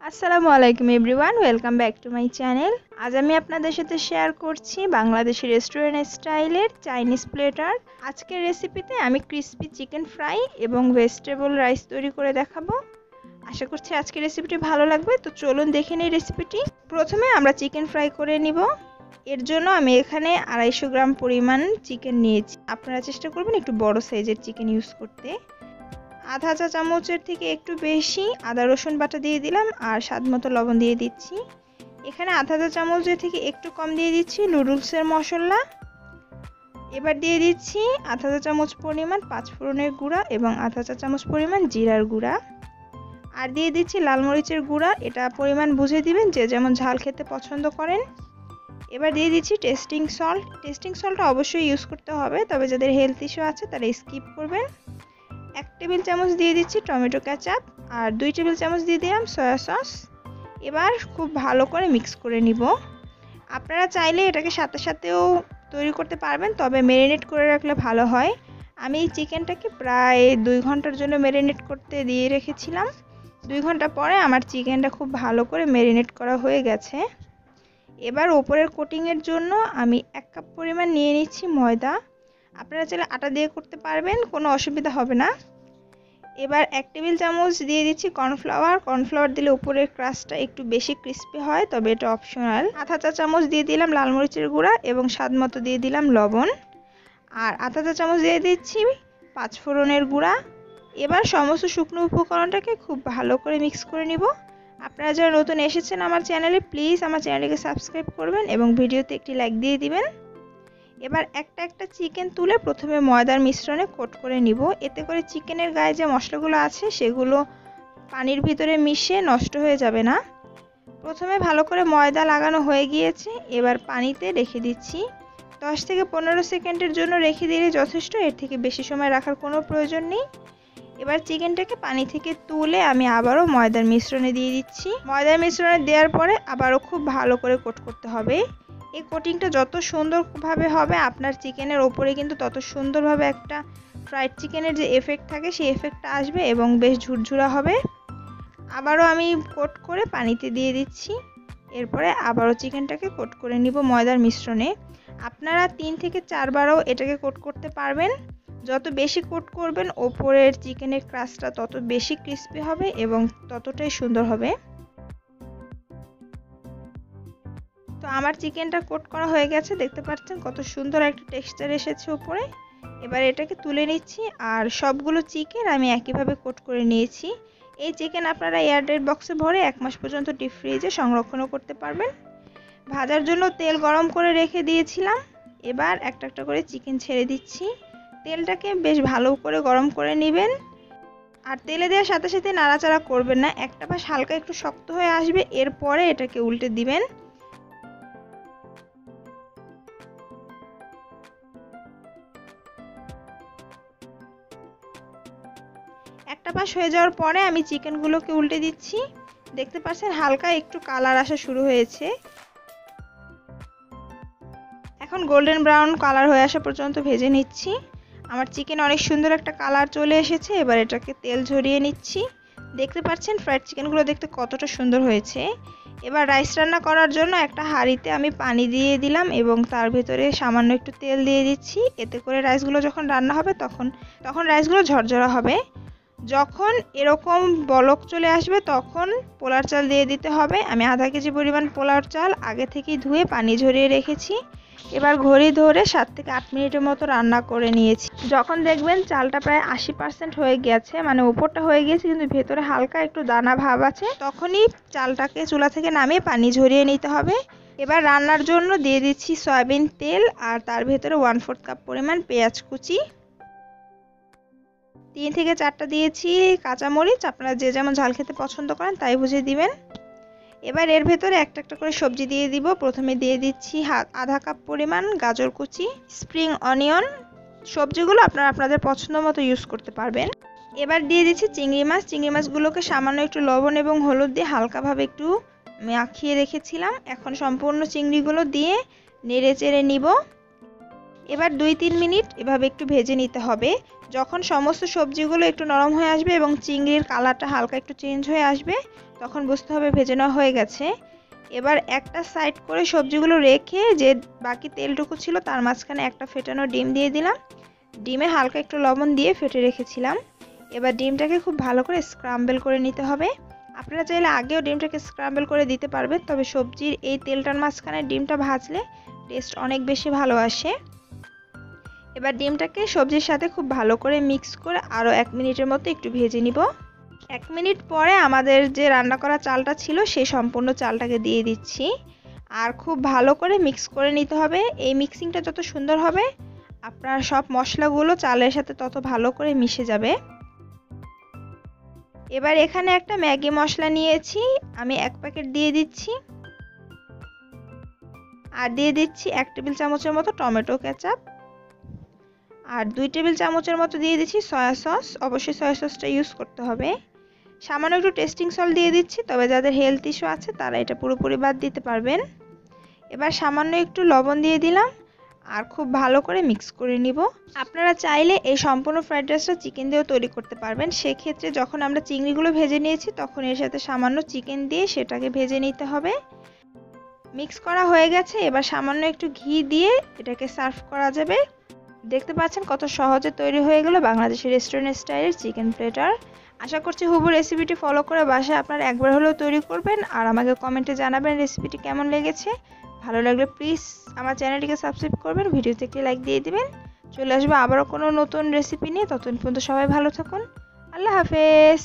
আসসালামু আলাইকুম everyone, welcome back to my channel. আজ আমি আপনাদের সাথে শেয়ার করছি বাংলাদেশি রেস্টুরেন্ট স্টাইলের চাইনিজ প্লেটার। আজকের রেসিপিতে আমি ক্রিসপি চিকেন ফ্রাই এবং ভেজিটেবল রাইস তৈরি করে দেখাবো। আশা করছি আজকের রেসিপিটি ভালো লাগবে। তো চলুন দেখে নিই রেসিপিটি। প্রথমে আমরা চিকেন ফ্রাই করে নিব। এর জন্য আমি এখানে 250 গ্রাম পরিমাণ চিকেন নিয়েছি। আপনারা চেষ্টা করবেন একটু বড় সাইজের চিকেন ইউজ করতে। আধা চা চামচের থেকে একটু বেশি আদা রসুন বাটা দিয়ে দিলাম, আর স্বাদ মতো লবণ দিয়ে দিচ্ছি। এখানে আধা চা চামচের থেকে একটু কম দিয়ে দিচ্ছি নুডলসের মশলা। এবার দিয়ে দিচ্ছি আধা চা চামচ পরিমাণ পাঁচফোড়নের গুঁড়া এবং আধা চা চামচ পরিমাণ জিরার গুঁড়া, আর দিয়ে দিচ্ছি লাল মরিচের গুঁড়া। এটা পরিমাণ বুঝে দিবেন, যে যেমন ঝাল খেতে পছন্দ করেন। এবার দিয়ে দিচ্ছি টেস্টিং সল্ট। টেস্টিং সল্টটা অবশ্যই ইউজ করতে হবে, তবে যাদের হেলথ ইস্যু আছে তারা স্কিপ করবেন। 1 টেবিল চামচ দিয়ে দিচ্ছি টমেটো কেচাপ, আর 2 টেবিল চামচ দিয়ে দিলাম সয়া সস। এবার খুব ভালো করে মিক্স করে নিব। আপনারা চাইলে এটাকে সাথে সাথেও তৈরি করতে পারবেন, তবে ম্যারিনেট করে রাখলে ভালো হয়। আমি এই চিকেনটাকে প্রায় 2 ঘন্টার জন্য ম্যারিনেট করতে দিয়ে রেখেছিলাম। 2 ঘন্টা পরে আমার চিকেনটা খুব ভালো করে ম্যারিনেট করা হয়ে গেছে। এবার ওপরের কোটিংয়ের জন্য আমি 1 কাপ পরিমাণ নিয়ে নিচ্ছি ময়দা। আপনারা চাইলে আটা দিয়ে করতে পারবেন, কোনো অসুবিধা হবে না। এবার 1 টেবিল চামচ দিয়ে দিচ্ছি কর্নফ্লাওয়ার। কর্নফ্লাওয়ার দিলে উপরের ক্রাস্টটা একটু বেশি ক্রিস্পি হয়, তবে এটা অপশনাল। আধা চা চামচ দিয়ে দিলাম লাল মরিচের গুঁড়া এবং স্বাদ মতো দিয়ে দিলাম লবণ, আর আধা চা চামচ দিয়ে দিচ্ছি পাঁচফোড়নের গুঁড়া। এবার সমস্ত শুকনো উপকরণটাকে খুব ভালো করে মিক্স করে নিব। আপনারা যারা নতুন এসেছেন আমার চ্যানেলে, প্লিজ আমার চ্যানেলটিকে সাবস্ক্রাইব করবেন এবং ভিডিওতে একটি লাইক দিয়ে দিবেন। এবার একটা একটা চিকেন তুলে প্রথমে ময়দার মিশ্রণে কোট করে নিব। এতে করে চিকেনের গায়ে যে মশলাগুলো আছে সেগুলো পানির ভিতরে মিশে নষ্ট হয়ে যাবে না। প্রথমে ভালো করে ময়দা লাগানো হয়ে গিয়েছে। এবার পানিতে রেখে দিচ্ছি। 10 থেকে 15 সেকেন্ডের জন্য রেখে দিলে যথেষ্ট, এর থেকে বেশি সময় রাখার কোনো প্রয়োজন নেই। এবার চিকেনটাকে পানি থেকে তুলে আমি আবারও ময়দার মিশ্রণে দিয়ে দিচ্ছি। ময়দার মিশ্রণে দেওয়ার পরে আবারও খুব ভালো করে কোট করতে হবে। এই কোটিংটা যত সুন্দরভাবে হবে আপনার চিকেনের ওপরে কিন্তু তত সুন্দরভাবে একটা ফ্রাইড চিকেনের যে এফেক্ট থাকে সেই এফেক্টটা আসবে এবং বেশ ঝুরঝুরা হবে। আবারও আমি কোট করে পানিতে দিয়ে দিচ্ছি। এরপরে আবারও চিকেনটাকে কোট করে নিব ময়দার মিশ্রণে। আপনারা 3 থেকে 4 বারও এটাকে কোট করতে পারবেন। যত বেশি কোট করবেন ওপরের চিকেনের ক্রাস্টটা তত বেশি ক্রিস্পি হবে এবং ততটাই সুন্দর হবে। তো আমার চিকেনটা কোট করা হয়ে গেছে, দেখতে পাচ্ছেন কত সুন্দর একটা টেক্সচার এসেছে উপরে। এবার এটাকে তুলে নিচ্ছি, আর সবগুলো চিকেন আমি একইভাবে কোট করে নিয়েছি। এই চিকেন আপনারা এয়ারটাইট বক্সে ভরে 1 মাস পর্যন্ত ডিপ ফ্রিজে সংরক্ষণও করতে পারবেন। ভাজার জন্য তেল গরম করে রেখে দিয়েছিলাম। এবার একটা একটা করে চিকেন ছেড়ে দিচ্ছি। তেলটাকে বেশ ভালো করে গরম করে নেবেন, আর তেলে দেওয়ার সাথে সাথে নাড়াচাড়া করবেন না। একটা পাশ হালকা একটু শক্ত হয়ে আসবে, এরপরে এটাকে উল্টে দিবেন। একটা পাশ হয়ে যাওয়ার পরে আমি চিকেনগুলোকে উল্টে দিচ্ছি। দেখতে পাচ্ছেন হালকা একটু কালার আসা শুরু হয়েছে। এখন গোল্ডেন ব্রাউন কালার হয়ে আসা পর্যন্ত ভেজে নিচ্ছি। আমার চিকেন অনেক সুন্দর একটা কালার চলে এসেছে। এবার এটাকে তেল ঝরিয়ে নিচ্ছি। দেখতে পাচ্ছেন ফ্রাইড চিকেনগুলো দেখতে কতটা সুন্দর হয়েছে। এবার রাইস রান্না করার জন্য একটা হাঁড়িতে আমি পানি দিয়ে দিলাম এবং তার ভিতরে সামান্য একটু তেল দিয়ে দিচ্ছি। এতে করে রাইসগুলো যখন রান্না হবে তখন রাইসগুলো ঝরঝরা হবে। যখন এরকম বলক চলে আসবে তখন পোলার চাল দিয়ে দিতে হবে। আমি আধা কেজি পরিমাণ পোলার চাল আগে থেকেই ধুয়ে পানি ঝরিয়ে রেখেছি। এবার ঘড়ি ধরে 7 থেকে 8 মিনিটের মতো রান্না করে নিয়েছি। যখন দেখবেন চালটা প্রায় 80% হয়ে গেছে, মানে উপরটা হয়ে গেছে কিন্তু ভেতরে হালকা একটু দানা ভাব আছে, তখনই চালটাকে চুলা থেকে নামিয়ে পানি ঝরিয়ে নিতে হবে। এবার রান্নার জন্য দিয়ে দিচ্ছি সয়াবিন তেল, আর তার ভেতরে 1/4 কাপ পরিমাণ পেঁয়াজ কুচি, 3 থেকে 4টা দিয়েছি কাঁচামরিচ। আপনারা যে যেমন ঝাল খেতে পছন্দ করেন তাই বুঝে দিবেন। এবার এর ভেতরে একটা একটা করে সবজি দিয়ে দিব। প্রথমে দিয়ে দিচ্ছি আধা কাপ পরিমাণ গাজর কুচি, স্প্রিং অনিয়ন। সবজিগুলো আপনারা আপনাদের পছন্দ মতো ইউজ করতে পারবেন। এবার দিয়ে দিচ্ছি চিংড়ি মাছ। চিংড়ি মাছগুলোকে সামান্য একটু লবণ এবং হলুদ দিয়ে হালকাভাবে একটু মাখিয়ে রেখেছিলাম। এখন সম্পূর্ণ চিংড়িগুলো দিয়ে নেড়ে চেড়ে নিব। এবার 2-3 মিনিট এভাবে একটু ভেজে নিতে হবে। যখন সমস্ত সবজিগুলো একটু নরম হয়ে আসবে এবং চিংড়ির কালারটা হালকা একটু চেঞ্জ হয়ে আসবে তখন বুঝতে হবে ভেজে নেওয়া হয়ে গেছে। এবার একটা সাইড করে সবজিগুলো রেখে যে বাকি তেলটুকু ছিল তার মাঝখানে একটা ফেটানো ডিম দিয়ে দিলাম। ডিমে হালকা একটু লবণ দিয়ে ফেটে রেখেছিলাম। এবার ডিমটাকে খুব ভালো করে স্ক্রাম্বল করে নিতে হবে। আপনারা চাইলে আগেও ডিমটাকে স্ক্রাম্বল করে দিতে পারবেন, তবে সবজির এই তেলটার মাঝখানে ডিমটা ভাজলে টেস্ট অনেক বেশি ভালো আসে। এবার ডিমটাকে সবজির সাথে খুব ভালো করে মিক্স করে আরও 1 মিনিটের মতো একটু ভেজে নিব। 1 মিনিট পরে আমাদের যে রান্না করা চালটা ছিল সেই সম্পূর্ণ চালটাকে দিয়ে দিচ্ছি আর খুব ভালো করে মিক্স করে নিতে হবে। এই মিক্সিংটা যত সুন্দর হবে আপনার সব মশলাগুলো চালের সাথে তত ভালো করে মিশে যাবে। এবার এখানে একটা ম্যাগি মশলা নিয়েছি, আমি 1 প্যাকেট দিয়ে দিচ্ছি আর দিয়ে দিচ্ছি 1 টেবিল চামচের মতো টমেটো কেচাপ আর 2 টেবিল চামচের মতো দিয়ে দিচ্ছি সয়া সস। অবশ্যই সয়া সসটা ইউজ করতে হবে। সামান্য একটু টেস্টিং সল্ট দিয়ে দিচ্ছি, তবে যাদের হেলথ ইস্যু আছে তারা এটা পুরোপুরি বাদ দিতে পারবেন। এবার সামান্য একটু লবণ দিয়ে দিলাম আর খুব ভালো করে মিক্স করে নিব। আপনারা চাইলে এই সম্পূর্ণ ফ্রাইড রাইসটা চিকেন দিয়েও তৈরি করতে পারবেন। সেক্ষেত্রে যখন আমরা চিংড়িগুলো ভেজে নিয়েছি তখন এর সাথে সামান্য চিকেন দিয়ে সেটাকে ভেজে নিতে হবে। মিক্স করা হয়ে গেছে, এবার সামান্য একটু ঘি দিয়ে এটাকে সার্ভ করা যাবে। দেখতে পাচ্ছেন কত সহজে তৈরি হয়ে গেল বাংলাদেশের রেস্টুরেন্ট স্টাইলের চিকেন প্লেটার। আশা করছি হুবহু রেসিপিটি ফলো করে বাসায় আপনারা একবার হলেও তৈরি করবেন আর আমাকে কমেন্টে জানাবেন রেসিপিটি কেমন লেগেছে। ভালো লাগলে প্লিজ আমার চ্যানেলটিকে সাবস্ক্রাইব করবেন, ভিডিওতে একটি লাইক দিয়ে দিবেন। চলে আসবে আবারও কোনো নতুন রেসিপি নিয়ে, ততক্ষণ পর্যন্ত সবাই ভালো থাকুন। আল্লাহ হাফেজ।